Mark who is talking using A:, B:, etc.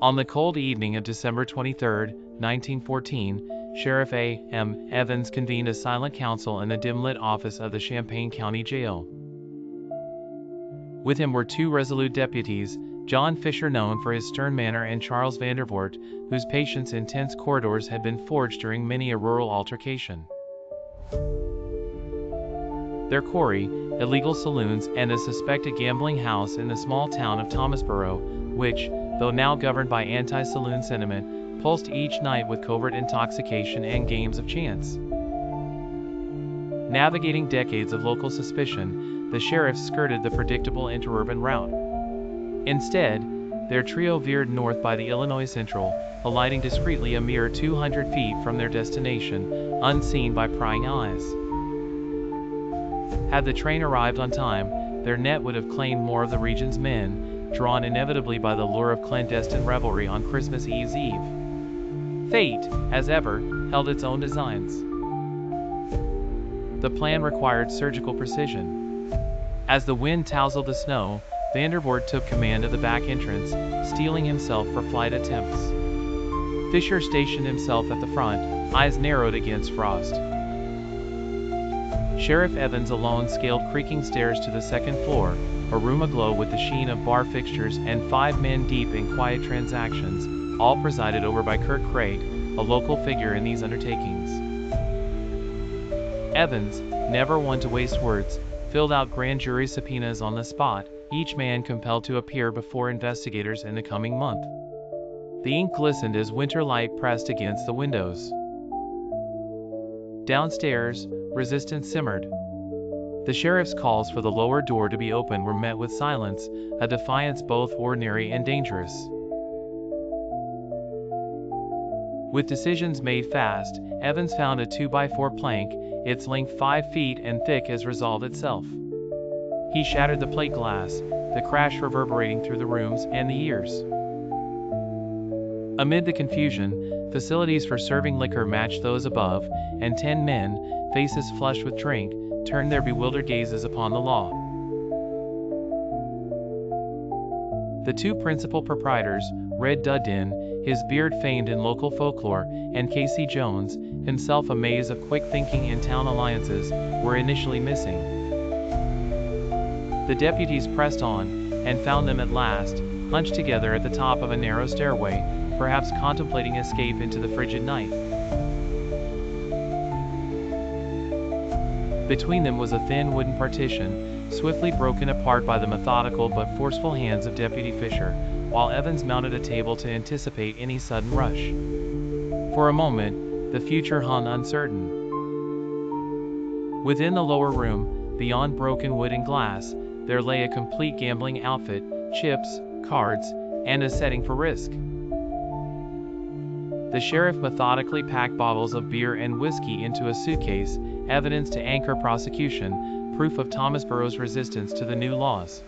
A: On the cold evening of December 23, 1914, Sheriff A.M. Evans convened a silent council in the dim-lit office of the Champaign County Jail. With him were two resolute deputies, John Fisher, known for his stern manner, and Charles Vandervoort, whose patience in tense corridors had been forged during many a rural altercation. Their quarry, illegal saloons, and a suspected gambling house in the small town of Thomasboro, which, though now governed by anti-saloon sentiment, pulsed each night with covert intoxication and games of chance. Navigating decades of local suspicion, the sheriffs skirted the predictable interurban route. Instead, their trio veered north by the Illinois Central, alighting discreetly a mere 200 feet from their destination, unseen by prying eyes. Had the train arrived on time, their net would have claimed more of the region's men, drawn inevitably by the lure of clandestine revelry on Christmas Eve's Eve. Fate, as ever, held its own designs. The plan required surgical precision. As the wind tousled the snow, Vandervoort took command of the back entrance, steeling himself for flight attempts. Fisher stationed himself at the front, eyes narrowed against frost. Sheriff Evans alone scaled creaking stairs to the second floor, a room aglow with the sheen of bar fixtures and 5 men deep in quiet transactions, all presided over by Kirk Craig, a local figure in these undertakings. Evans, never one to waste words, filled out grand jury subpoenas on the spot, each man compelled to appear before investigators in the coming month. The ink glistened as winter light pressed against the windows. Downstairs, resistance simmered. The sheriff's calls for the lower door to be opened were met with silence, a defiance both ordinary and dangerous. With decisions made fast, Evans found a 2x4 plank, its length 5 feet and thick as resolve itself. He shattered the plate glass, the crash reverberating through the rooms and the ears. Amid the confusion, facilities for serving liquor matched those above, and 10 men, faces flushed with drink, turned their bewildered gazes upon the law. The two principal proprietors, Red Dudden, his beard famed in local folklore, and Casey Jones, himself a maze of quick thinking in town alliances, were initially missing. The deputies pressed on, and found them at last, hunched together at the top of a narrow stairway, perhaps contemplating escape into the frigid night. Between them was a thin wooden partition, swiftly broken apart by the methodical but forceful hands of Deputy Fisher, while Evans mounted a table to anticipate any sudden rush. For a moment, the future hung uncertain. Within the lower room, beyond broken wood and glass, there lay a complete gambling outfit, chips, cards, and a setting for risk. The sheriff methodically packed bottles of beer and whiskey into a suitcase, evidence to anchor prosecution, proof of Thomasboro's resistance to the new laws.